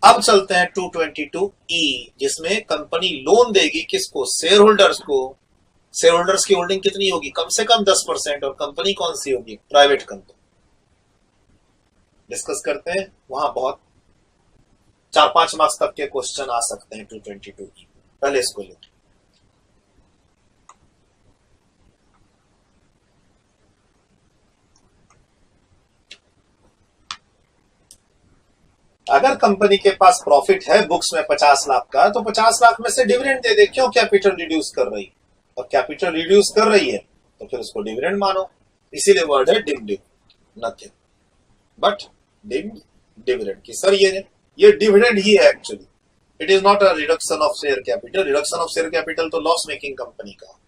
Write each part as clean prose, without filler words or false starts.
अब चलते हैं 222E, जिसमें कंपनी लोन देगी किसको? शेयर होल्डर्स को। शेयर होल्डर्स की होल्डिंग कितनी होगी? कम से कम 10%। और कंपनी कौन सी होगी? Private company. डिस्कस करते हैं, वहां बहुत 4-5 मार्क्स तक के क्वेश्चन आ सकते हैं 222E। पहले इसको लेते हैं। अगर कंपनी के पास प्रॉफिट है बुक्स में 50 लाख का, तो 50 लाख में से डिविडेंड दे दे। क्यों? कैपिटल रिड्यूस कर रही है, और कैपिटल रिड्यूस कर रही है तो फिर उसको डिविडेंड मानो। इसीलिए वर्ड है dim div, nothing but dim dividend की। सर ये डिविडेंड ही है actually, it is not a reduction of share capital. Reduction of share capital तो लॉस मेकिंग कंपनी का।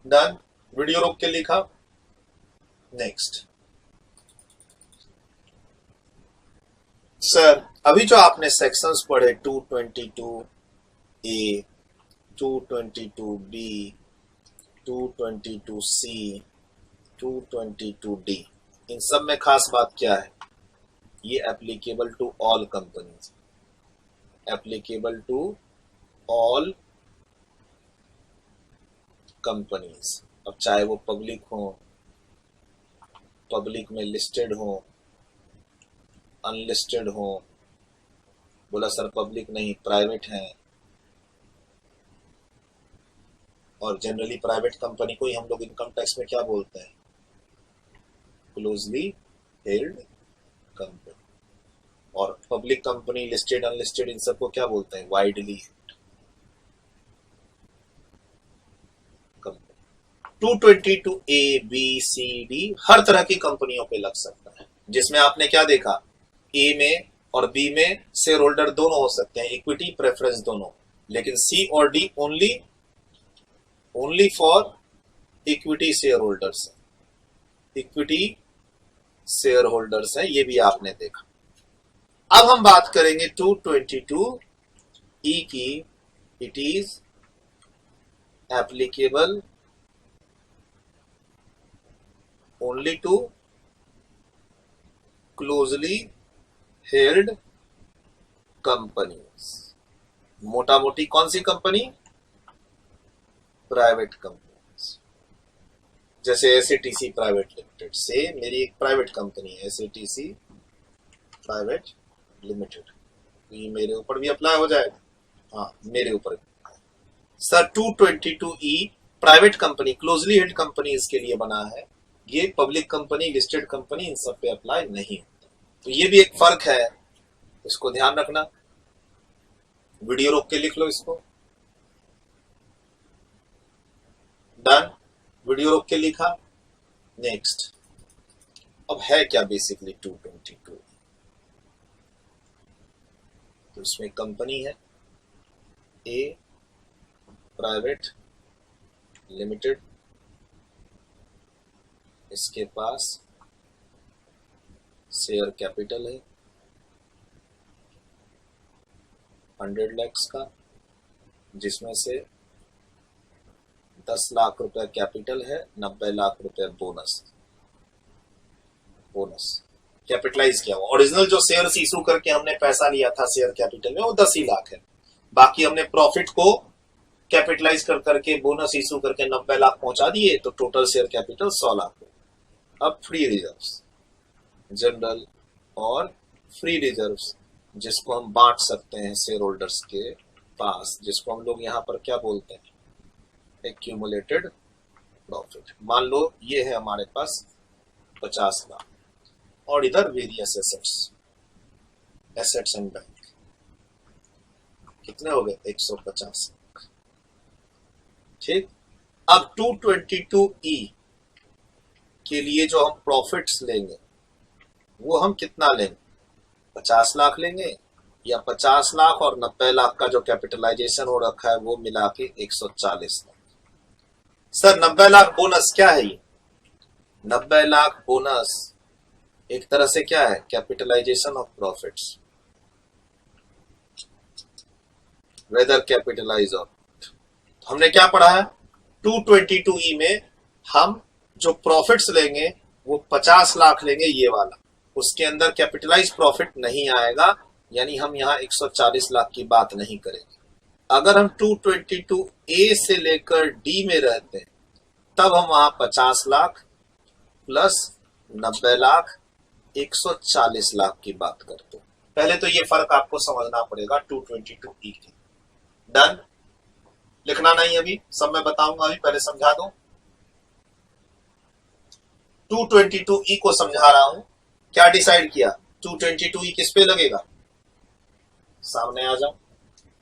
डन, वीडियो रोक के लिखा। नेक्स्ट सर, अभी जो आपने सेक्शंस पढ़े 222A, 222B, 222C, 222D, इन सब में खास बात क्या है? ये applicable to all companies, applicable to all companies. अब चाहे वो पब्लिक हो, पब्लिक में लिस्टेड हो, अनलिस्टेड हो। बोला सर पब्लिक नहीं, प्राइवेट है। और जनरली प्राइवेट कंपनी को ही हम लोग इनकम टैक्स में क्या बोलते हैं? Closely held company. और पब्लिक कंपनी, लिस्टेड, अनलिस्टेड, इन सबको क्या बोलते हैं? Widely held company. 222A, B, C, D हर तरह की कंपनियों पे लग सकता है, जिसमें आपने क्या देखा? ए में और बी में शेयर होल्डर दोनों हो सकते हैं, इक्विटी प्रेफरेंस दोनों। लेकिन सी और D only for equity share holders है, इक्विटी शेयर होल्डर्स है, ये भी आपने देखा। अब हम बात करेंगे 222E की। It is applicable only to closely held companies. मोटा मोटी कौन सी कंपनी? Private companies. जैसे एसएटीसी प्राइवेट लिमिटेड से मेरी एक प्राइवेट कंपनी है, एसएटीसी प्राइवेट लिमिटेड, ये मेरे ऊपर भी अप्लाई हो जाएगा? हाँ, मेरे ऊपर। Sir 222E private company, closely held companies के लिए बना है, ये पब्लिक कंपनी, लिस्टेड कंपनी, इन सब पे अप्लाई नहीं होता। तो ये भी एक फर्क है, इसको ध्यान रखना। वीडियो रोक के लिख लो इसको। डन, वीडियो रोक के लिखा। नेक्स्ट, अब है क्या बेसिकली 222? तो इसमें कंपनी है ए प्राइवेट लिमिटेड, इसके पास शेयर कैपिटल है 100 लाख का, जिसमें से 10 लाख रुपए कैपिटल है, 90 लाख रुपए बोनस कैपिटलाइज किया हुआ। ओरिजिनल जो शेयर्स इशू करके हमने पैसा लिया था शेयर कैपिटल में, वो 10 ही लाख है। बाकी हमने प्रॉफिट को कैपिटलाइज कर करके बोनस इशू करके 90 लाख पहुंचा दिए, तो टोटल शेयर कैपिटल 100 लाख हो। अब फ्री रिजर्व्स, जनरल और फ्री रिजर्व्स, जिसको हम बांट सकते हैं शेयर होल्डर्स के पास, जिसको हम लोग यहाँ पर क्या बोलते हैं? Accumulated profit. मान लो ये है हमारे पास 50 लाख, और इधर वेरियस एसेट्स एंड बैंक कितने हो गए? 150। ठीक। अब 222E के लिए जो हम प्रॉफिट्स लेंगे, वो हम कितना लेंगे? 50 लाख लेंगे, या 50 लाख और 90 लाख का जो कैपिटलाइजेशन हो रखा है वो मिला के 140 लाख। सर 90 लाख बोनस क्या है? ये 90 लाख बोनस एक तरह से क्या है? Capitalisation of profits, whether capitalise of. हमने क्या पढ़ा है 222E में? हम जो प्रॉफिट्स लेंगे वो 50 लाख लेंगे ये वाला, उसके अंदर कैपिटलाइज प्रॉफिट नहीं आएगा, यानी हम यहाँ 140 लाख की बात नहीं करेंगे। अगर हम 222 ए से लेकर डी में रहते हैं तब हम वहां 50 लाख प्लस 90 लाख 140 लाख की बात करते हैं। पहले तो ये फर्क आपको समझना पड़ेगा 222 ई की। डन, लिखना नहीं अभी, सब मैं बताऊंगा, अभी पहले समझा दूं। 222 ई को समझा रहा हूं। क्या डिसाइड किया? 222 ई किस पे लगेगा? सामने आ जाओ।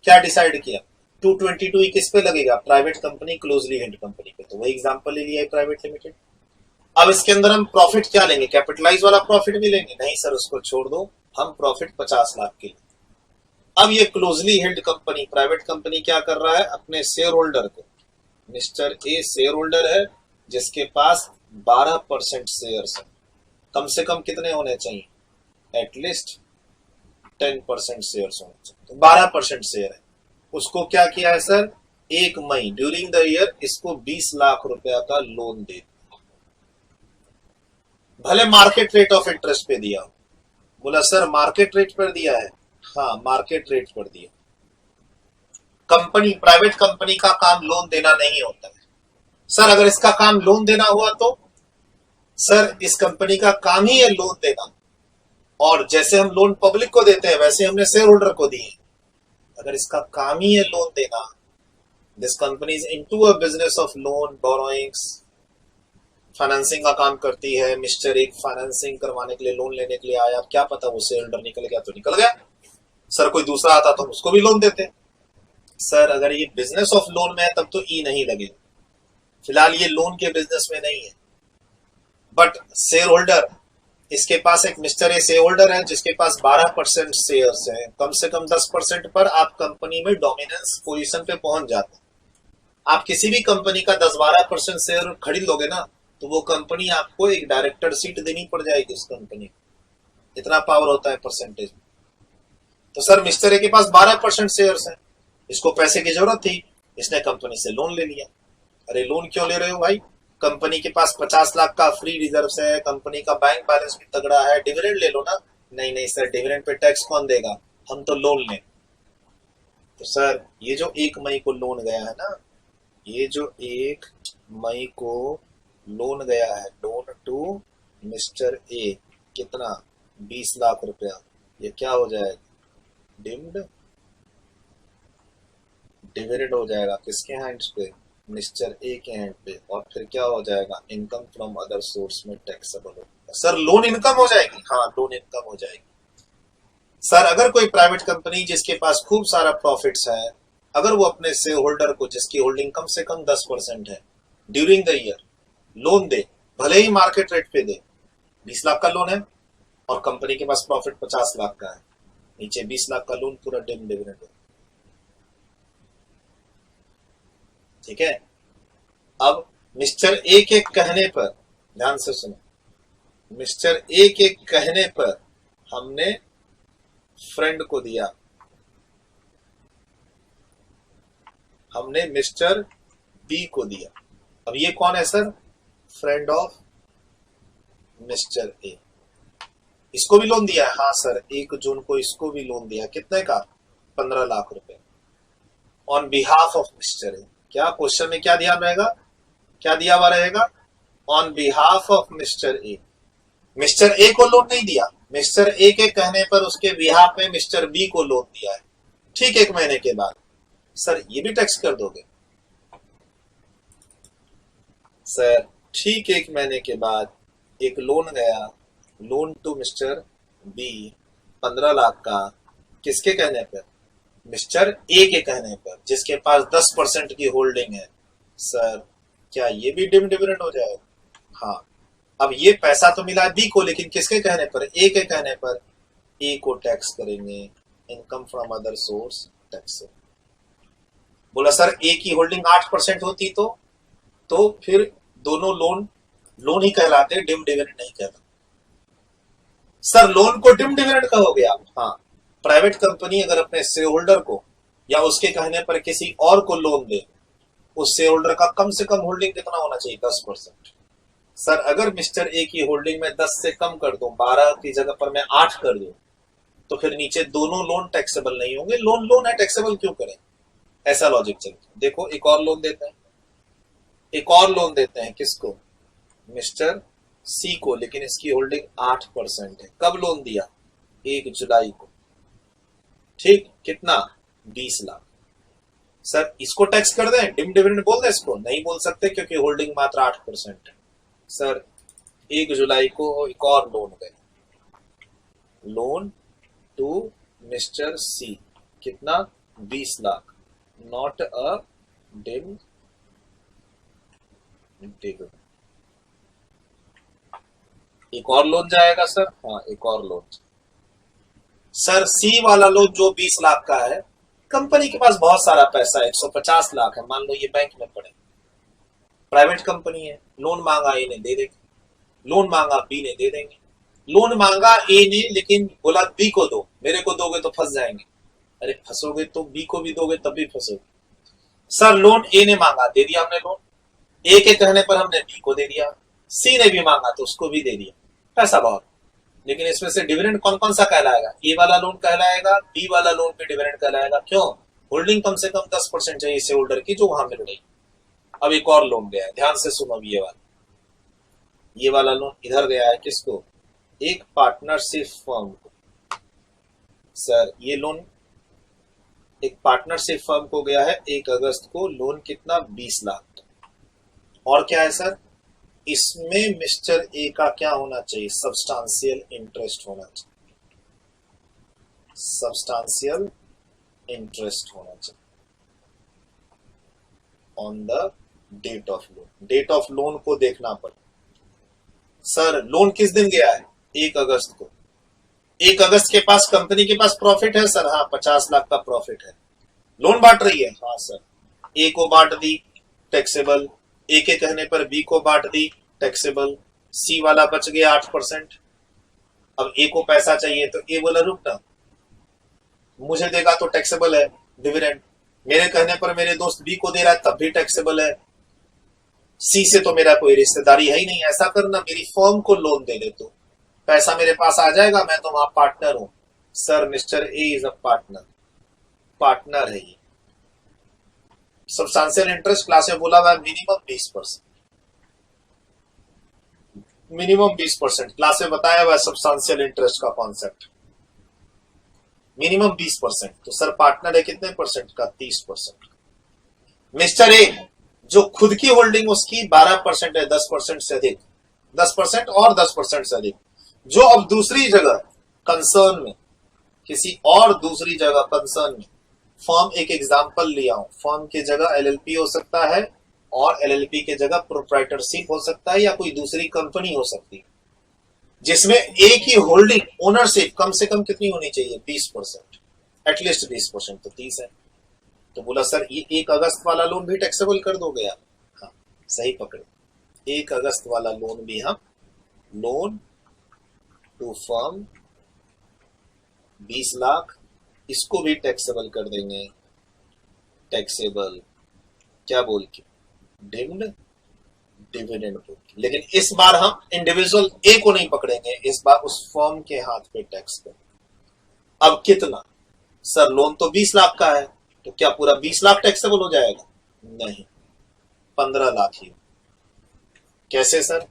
क्या डिसाइड किया? 222 ई किस पे लगेगा? Private company, closely held company पे। तो वही एग्जांपल ले लिया है, प्राइवेट लिमिटेड। अब इसके अंदर हम प्रॉफिट क्या लेंगे? कैपिटलाइज वाला प्रॉफिट भी लेंगे? नहीं सर, उसको छोड़ दो, हम प्रॉफिट 50 लाख के लिए। अब ये closely held company, private company क्या कर रहा है? अपने शेयर होल्डर को, मिस्टर ए शेयर होल्डर है जिसके पास 12% शेयर्स है। कम से कम कितने होने चाहिए? एटलीस्ट 10% शेयर्स होने चाहिए। तो 12% शेयर है। उसको क्या किया है सर? 1 मई ड्यूरिंग द ईयर इसको 20 लाख रुपया का लोन दे, भले मार्केट रेट ऑफ इंटरेस्ट पे दिया। बोला सर मार्केट रेट पर दिया है? हाँ, मार्केट रेट पर दिया। कंपनी, प्राइवेट कंपनी का काम लोन देना नहीं होता है सर। अगर इसका काम लोन देना हुआ तो सर इस कंपनी का काम ही है लोन देना, और जैसे हम लोन पब्लिक को देते हैं वैसे हमने शेयर होल्डर को दिए। अगर इसका काम ही है लोन देना, this company is into a business of loan borrowings, financing का काम करती है। मिस्टर एक फाइनेंसिंग करवाने के लिए, लोन लेने के लिए आया, अब क्या पता वो शेयर होल्डर निकल गया तो निकल गया सर, कोई दूसरा आता तो उसको भी लोन देते। सर अगर ये बिजनेस ऑफ लोन में है तब तो ई नहीं लगेगा, फिलहाल ये लोन के बिजनेस में नहीं है। बट शेयर होल्डर, इसके पास एक मिस्टर ए शेयर होल्डर है जिसके पास 12% शेयर्स हैं। कम से कम 10% पर आप कंपनी में डोमिनेंस पोजीशन पे पहुंच जाते हैं। आप किसी भी कंपनी का 10-12% शेयर खरीद लोगे ना तो वो कंपनी आपको एक डायरेक्टर सीट देनी पड़ जाएगी उस कंपनी को, इतना पावर होता है परसेंटेज में। तो सर मिस्टर ए के पास 12% शेयर्स हैं, इसको पैसे की जरूरत थी, इसने कंपनी से लोन ले लिया। अरे लोन क्यों ले रहे हो भाई? कंपनी के पास 50 लाख का फ्री रिजर्व्स है, कंपनी का बैंक बैलेंस भी तगड़ा है, डिविडेंड ले लो ना। नहीं नहीं सर, डिविडेंड पे टैक्स कौन देगा, हम तो लोन लें। तो सर ये जो 1 मई को लोन गया है ना, ये जो 1 मई को लोन गया है, लोन टू मिस्टर ए, कितना? 20 लाख रुपया। ये क्या हो जाएगा? डिम्ड डिविडेंड हो जाएगा। किसके हैंड्स पे? मिस्टर ए के हैंड पे। और फिर क्या हो जाएगा? इनकम फ्रॉम अदर सोर्स में टैक्सेबल होगा। सर लोन इनकम हो जाएगी? हाँ, लोन इनकम हो जाएगी। सर अगर कोई प्राइवेट कंपनी जिसके पास खूब सारा प्रॉफिट्स है, अगर वो अपने शेयर होल्डर को, जिसकी होल्डिंग कम से कम 10% है, ड्यूरिंग द ईयर लोन दे, भले ही मार्केट रेट पे दे, 20 लाख का लोन है और कंपनी के पास प्रॉफिट 50 लाख का है, नीचे 20 लाख का लोन, पूरा डिविडेंड है। ठीक है। अब मिस्टर ए के कहने पर, ध्यान से सुनो, मिस्टर ए के कहने पर हमने फ्रेंड को दिया, हमने मिस्टर बी को दिया। अब ये कौन है sir? Friend of mister A. इसको भी लोन दिया है? हाँ सर, 1 जून को इसको भी लोन दिया। कितने का? 15 लाख रुपए on behalf of mister A. क्या क्वेश्चन में क्या ध्यान रहेगा, क्या दिया हुआ रहेगा? On behalf of mister A. Mister A को लोन नहीं दिया, मिस्टर ए के कहने पर उसके बिहाफ में मिस्टर बी को लोन दिया है। ठीक 1 महीने के बाद सर ये भी टैक्स कर दोगे? सर ठीक 1 महीने के बाद एक लोन गया, loan to mister B 15 lakh का, किसके कहने पर? मिस्टर ए के कहने पर, जिसके पास 10% की होल्डिंग है। सर क्या ये भी डिविडेंड हो जाएगा? हाँ। अब ये पैसा तो मिला है बी को, लेकिन किसके कहने पर? ए के कहने पर। ए को टैक्स करेंगे, income from other source tax. बोला सर ए की होल्डिंग 8% होती तो फिर दोनों लोन ही कहलाते, डिविडेंड नहीं कहलाते। सर लोन को डिविडेंड कहोगे आप? हाँ। प्राइवेट कंपनी अगर अपने शेयर होल्डर को या उसके कहने पर किसी और को लोन दे, उस शेयर होल्डर का कम से कम होल्डिंग कितना होना चाहिए? 10%। सर अगर मिस्टर ए की होल्डिंग में 10 से कम कर दूं, 12 की जगह पर मैं 8 कर दूं, तो फिर नीचे दोनों लोन टैक्सेबल नहीं होंगे। लोन लोन है, टैक्सेबल क्यों करें? ऐसा लॉजिक चलता है। देखो एक और लोन देते हैं, एक और लोन देते हैं। किसको? मिस्टर सी को, लेकिन इसकी होल्डिंग 8% है। कब लोन दिया? 1 जुलाई को। ठीक, कितना? 20 लाख। सर इसको टैक्स कर दें, डिविडेंड बोल दें इसको? नहीं बोल सकते क्योंकि होल्डिंग मात्र 8% है। सर 1 जुलाई को एक और लोन गए, लोन टू मिस्टर सी, कितना? 20 लाख, नॉट अ डिविडेंड। एक और लोन जाएगा सर, हाँ एक और लोन। सर सी वाला लोन जो 20 लाख का है, कंपनी के पास बहुत सारा पैसा है, 150 लाख है, मान लो ये बैंक में पड़े, प्राइवेट कंपनी है। लोन मांगा ए ने, दे देंगे। लोन मांगा बी ने, दे देंगे। लोन मांगा ए ने, लेकिन बोला बी को दो, मेरे को दोगे तो फंस जाएंगे। अरे फंसोगे तो बी को भी दोगे तब भी फंसोगे। सर लोन ए ने मांगा, दे दिया हमने लोन। ए के कहने पर हमने बी को दे दिया। सी ने भी मांगा तो उसको भी दे दिया। पैसा बहुत, लेकिन इसमें से डिविडेंड कौन कौन सा कहलाएगा? ए वाला लोन कहलाएगा, बी वाला लोन पे डिविडेंड कहलाएगा। क्यों? होल्डिंग कम से कम 10% चाहिए इसे होल्डर की, जो वहां मिल गई। अब एक और लोन गया है, ध्यान से सुनो। ये वाला लोन इधर गया है, किसको? एक पार्टनरशिप फर्म को। सर ये लोन एक पार्टनरशिप फर्म को गया है 1 अगस्त को। लोन कितना? 20 लाख। और क्या है सर? इसमें मिस्टर ए का क्या होना चाहिए? सब्सटेंशियल इंटरेस्ट होना चाहिए। सब्सटेंशियल इंटरेस्ट होना चाहिए on the date of loan. Date of loan को देखना पड़े। सर लोन किस दिन गया है? 1 अगस्त को। 1 अगस्त के पास कंपनी के पास प्रॉफिट है सर, हाँ 50 लाख का प्रॉफिट है। लोन बांट रही है, हाँ सर। ए को बांट दी, टैक्सेबल। ए के कहने पर बी को बांट दी, टैक्सेबल। सी वाला बच गया 8%। अब ए को पैसा चाहिए तो ए बोला रुक ना, मुझे देगा तो टैक्सेबल है डिविडेंड। मेरे कहने पर मेरे दोस्त बी को दे रहा है तब भी टैक्सेबल है। सी से तो मेरा कोई रिश्तेदारी है ही नहीं। ऐसा करना, मेरी फर्म को लोन दे दे तो पैसा मेरे पास आ जाएगा, मैं तो वहां पार्टनर हूं। Sir mister A is a partner, partner है ये। सब्सटेंशियल इंटरेस्ट क्लास में बोला हुआ मिनिमम 20%, मिनिमम 20% क्लास में बताया हुआ सब्सटेंशियल इंटरेस्ट का कॉन्सेप्ट, मिनिमम 20%। तो सर पार्टनर है कितने परसेंट का? 30%। मिस्टर ए जो खुद की होल्डिंग उसकी 12% है, 10% से अधिक, 10% और 10% से अधिक। जो अब दूसरी जगह कंसर्न में, किसी और दूसरी जगह कंसर्न में, फर्म, एक एग्जांपल लिया हूं, फर्म की जगह एलएलपी हो सकता है और एलएलपी की जगह प्रोप्राइटरशिप हो सकता है या कोई दूसरी कंपनी हो सकती है, जिसमें एक ही होल्डिंग ओनरशिप कम से कम कितनी होनी चाहिए? 20%, एटलीस्ट 20%, तो 30 है। तो बोला सर ये 1 अगस्त वाला लोन भी टैक्सेबल कर दोगे आप? हाँ सही पकड़े, 1 अगस्त वाला लोन भी हम लोन टू फर्म 20 लाख, इसको भी टैक्सेबल कर देंगे। टैक्सेबल क्या बोल के? डिविडेंड बोल के। लेकिन इस बार हम इंडिविजुअल ए को नहीं पकड़ेंगे, इस बार उस फर्म के हाथ पे टैक्स करें। अब कितना? सर लोन तो 20 लाख का है, तो क्या पूरा 20 लाख टैक्सेबल हो जाएगा? नहीं, 15 लाख ही। कैसे सर,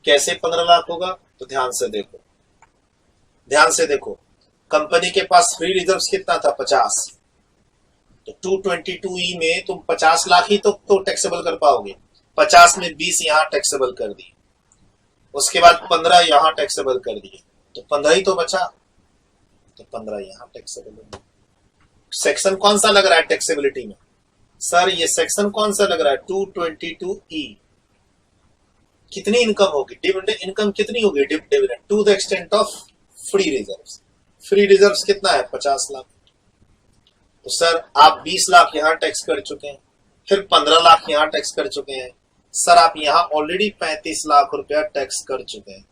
कैसे 15 लाख होगा? तो ध्यान से देखो, ध्यान से देखो। कंपनी के पास फ्री रिजर्व्स कितना था? 50। तो 222E में तुम 50 लाख ही तो टैक्सेबल कर पाओगे। 50 में 20 यहां टैक्सेबल कर दिए, उसके बाद 15 यहां टैक्सेबल कर दिए, तो 15 ही तो बचा, तो 15 यहां टैक्सेबल हो गया। सेक्शन कौन सा लग रहा है टैक्सेबिलिटी में? सर ये सेक्शन कौन सा लग रहा है? 222E। कितनी इनकम होगी? डिविडेंड इनकम कितनी होगी? Dividend to the extent of free reserves. Free reserves कितना है? 50 लाख। तो सर आप 20 लाख यहां टैक्स कर चुके हैं, फिर 15 लाख यहां टैक्स कर चुके हैं। सर आप यहां ऑलरेडी 35 लाख रुपया टैक्स कर चुके हैं।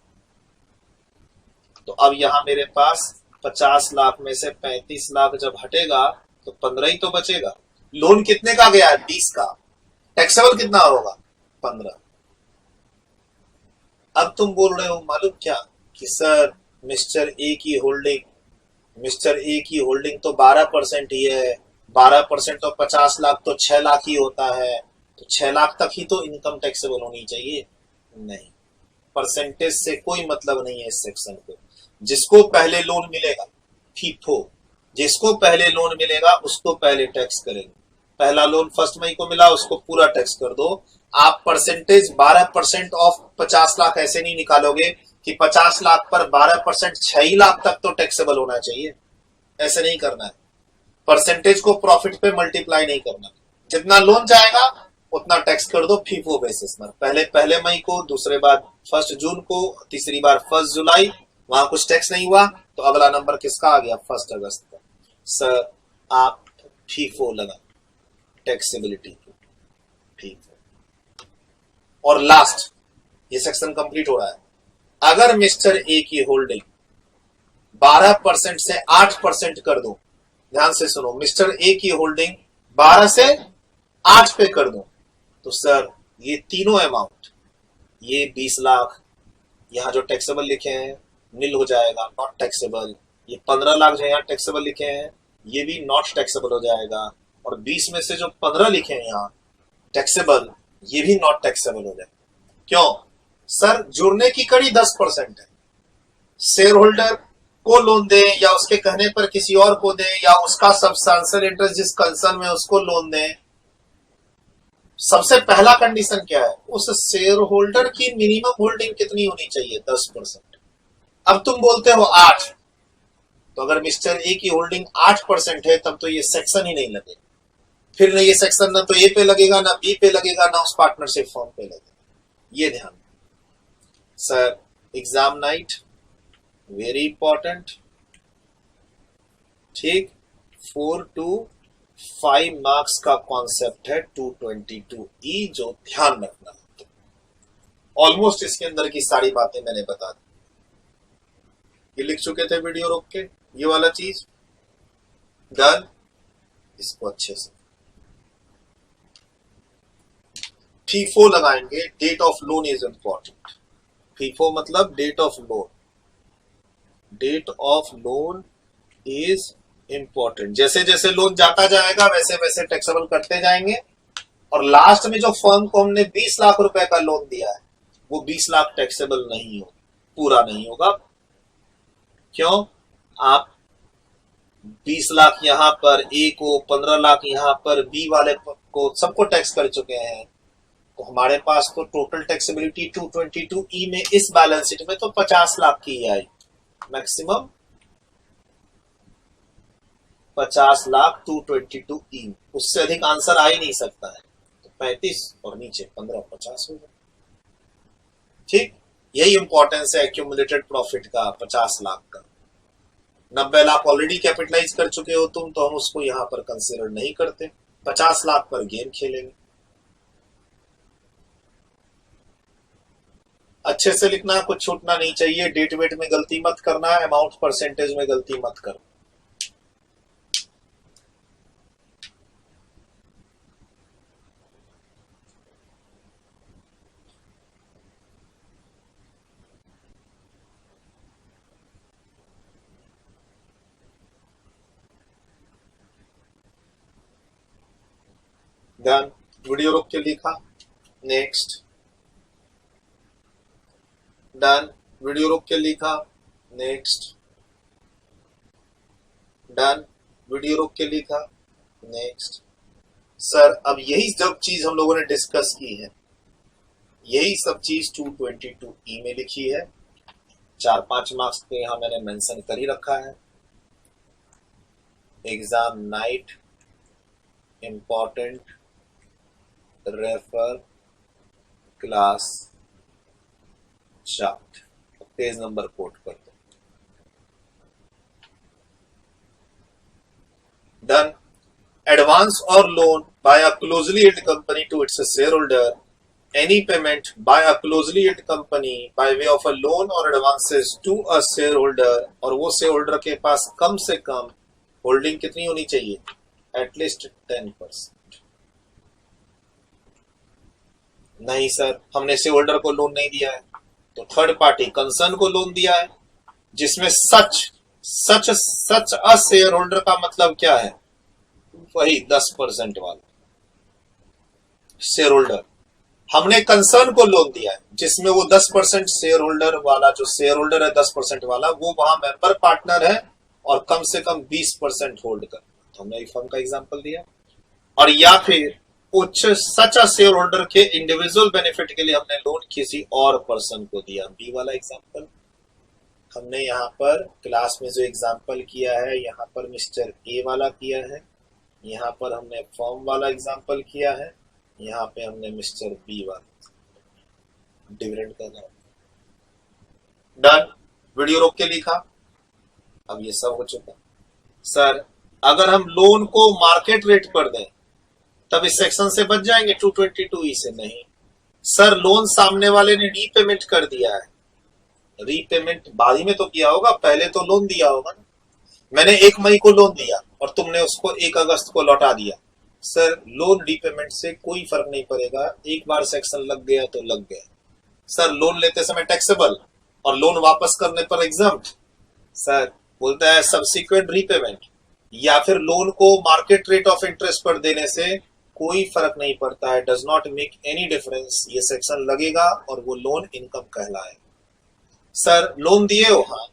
तो अब यहां मेरे पास 50 लाख में से 35 लाख जब हटेगा तो 15 ही तो बचेगा। लोन कितने का गया है? 20 का। टैक्सेबल कितना होगा? 15। अब तुम बोल रहे हो मालूम क्या कि सर मिस्टर ए की होल्डिंग तो 12% ही है, 12% तो 50 लाख तो 6 लाख ही होता है, तो 6 लाख तक ही तो इनकम टैक्सेबल होनी चाहिए। नहीं, परसेंटेज से कोई मतलब नहीं है इस सेक्शन को। जिसको पहले लोन मिलेगा, फीफो, जिसको पहले लोन मिलेगा उसको पहले टैक्स करेंगे। पहला लोन 1 मई को मिला, उसको पूरा टैक्स कर दो। आप परसेंटेज 12% ऑफ 50 लाख ऐसे नहीं निकालोगे कि 50 लाख पर 12% 6 लाख तक तो टैक्सेबल होना चाहिए। ऐसे नहीं करना है। परसेंटेज को प्रॉफिट पे मल्टीप्लाई नहीं करना। जितना लोन जाएगा उतना टैक्स कर दो फीफो बेसिस पर। पहले मई को, दूसरे बार 1 जून को, तीसरी बार 1 जुलाई। वहां कुछ टैक्स नहीं हुआ तो अगला नंबर किसका आ गया? 1 अगस्त का। सर आप फीफो लगा टैक्सेबिलिटी की, ठीक है। और लास्ट, ये सेक्शन कंप्लीट हो रहा है। अगर मिस्टर ए की होल्डिंग 12% से 8% कर दो, ध्यान से सुनो, मिस्टर ए की होल्डिंग 12 से 8 पे कर दो, तो सर ये तीनों अमाउंट, ये 20 लाख यहां जो टैक्सेबल लिखे हैं नील हो जाएगा, नॉट टैक्सेबल। ये 15 लाख जो यहां टैक्सेबल लिखे हैं ये भी नॉट टैक्सेबल हो जाएगा। और 20 में से जो 15 लिखे हैं यहां टैक्सेबल, ये भी नॉट टैक्सेबल हो जाएगा। क्यों? सर जुड़ने की कड़ी 10% है। शेयर होल्डर को लोन दे या उसके कहने पर किसी और को दे या उसका सब्सटेंशियल इंटरेस्ट जिस कंसर्न में उसको लोन दे, सबसे पहला कंडीशन क्या है? उस शेयर होल्डर की मिनिमम होल्डिंग कितनी होनी चाहिए? 10%। अब तुम बोलते हो 8, तो अगर मिस्टर ए की होल्डिंग 8% है तब तो ये सेक्शन ही नहीं लगेगा। फिर ये सेक्शन ना तो ए पे लगेगा, ना बी पे लगेगा, ना उस पार्टनरशिप फॉर्म पे लगेगा। ये ध्यान। Sir exam night very important, ठीक। 4 to 5 मार्क्स का कॉन्सेप्ट है 222E, जो ध्यान रखना। ऑलमोस्ट इसके अंदर की सारी बातें मैंने बता दी। ये लिख चुके थे वीडियो रोक के, ये वाला चीज डन। इसको अच्छे से फीफो लगाएंगे। Date of loan is important. FIFO मतलब date of loan. Date of loan is important. जैसे जैसे लोन जाता जाएगा वैसे वैसे टैक्सेबल करते जाएंगे। और लास्ट में जो फर्म को हमने 20 लाख रुपए का लोन दिया है वो 20 लाख टैक्सेबल नहीं हो, पूरा नहीं होगा। क्यों? आप 20 लाख यहां पर ए को, 15 लाख यहां पर बी वाले को, सबको टैक्स कर चुके हैं। तो हमारे पास तो टोटल टैक्सेबिलिटी 222E में इस बैलेंस शीट में तो 50 लाख की आई, मैक्सिमम 50 लाख 222E। उससे अधिक आंसर आ ही नहीं सकता है। तो 35 और नीचे 15, 50 हो गया। ठीक, यही इंपॉर्टेंस है एक्यूमुलेटेड प्रॉफिट का 50 लाख का। 90 लाख ऑलरेडी कैपिटलाइज कर चुके हो तुम, तो हम उसको यहां पर कंसीडर नहीं करते। 50 लाख पर गेम खेलेंगे। अच्छे से लिखना, कुछ छूटना नहीं चाहिए। डेट वेट में गलती मत करना, अमाउंट परसेंटेज में गलती मत करना। डन। वीडियो रोक के लिखा, नेक्स्ट। डन। वीडियो रोक के लिखा, नेक्स्ट। डन। वीडियो रोक के लिखा, नेक्स्ट। सर अब यही सब चीज हम लोगों ने डिस्कस की है, यही सब चीज 222E में लिखी है। 4-5 मार्क्स पे यहां मैंने मेंशन कर ही रखा है। Exam night important, refer class chart. Page number quote कर दो। डन। एडवांस और loan by a closely held company to its shareholder, any payment by a closely held company by way of a loan और advances to a shareholder, और वो shareholder के पास कम से कम holding कितनी होनी चाहिए? एटलीस्ट 10%। नहीं सर हमने शेयर होल्डर को लोन नहीं दिया है तो थर्ड पार्टी कंसर्न को लोन दिया है, जिसमें सच अ शेयर होल्डर का मतलब क्या है, वही 10% वाला शेयर होल्डर। हमने कंसर्न को लोन दिया है, जिसमें वो 10% शेयर होल्डर वाला, जो शेयर होल्डर है 10% वाला, वो वहां मेंबर पार्टनर है और कम से कम 20% होल्ड कर। तो हमने फर्म का एग्जांपल दिया। और या फिर उच्च सच शेयर होल्डर के इंडिविजुअल बेनिफिट के लिए हमने लोन किसी और पर्सन को दिया, बी वाला एग्जांपल। हमने यहाँ पर क्लास में जो एग्जांपल किया है, यहाँ पर मिस्टर ए वाला किया है, यहाँ पर हमने फर्म वाला एग्जांपल किया है, यहाँ पे हमने मिस्टर बी वाला डिविडेंड का नाम। डन, वीडियो रोक के लिखा। अब ये सब हो चुका। सर अगर हम लोन को मार्केट रेट पर दें तब इस सेक्शन से बच जाएंगे 222E से? नहीं सर, लोन सामने वाले ने रीपेमेंट कर दिया है। रीपेमेंट बाद ही में तो किया होगा, पहले तो लोन दिया होगा ना। मैंने 1 मई को लोन दिया और तुमने उसको 1 अगस्त को लौटा दिया। सर लोन रीपेमेंट से कोई फर्क नहीं पड़ेगा, एक बार सेक्शन लग गया तो लग गया। सर लोन लेते समय टैक्सेबल और लोन वापस करने पर एग्जम्प्ट। सर बोलता है सब्सिक्वेंट रीपेमेंट या फिर लोन को मार्केट रेट ऑफ इंटरेस्ट पर देने से कोई फर्क नहीं पड़ता है, does not make any difference. ये सेक्शन लगेगा और वो लोन इनकम कहलाए। सर लोन दिए हो, हाँ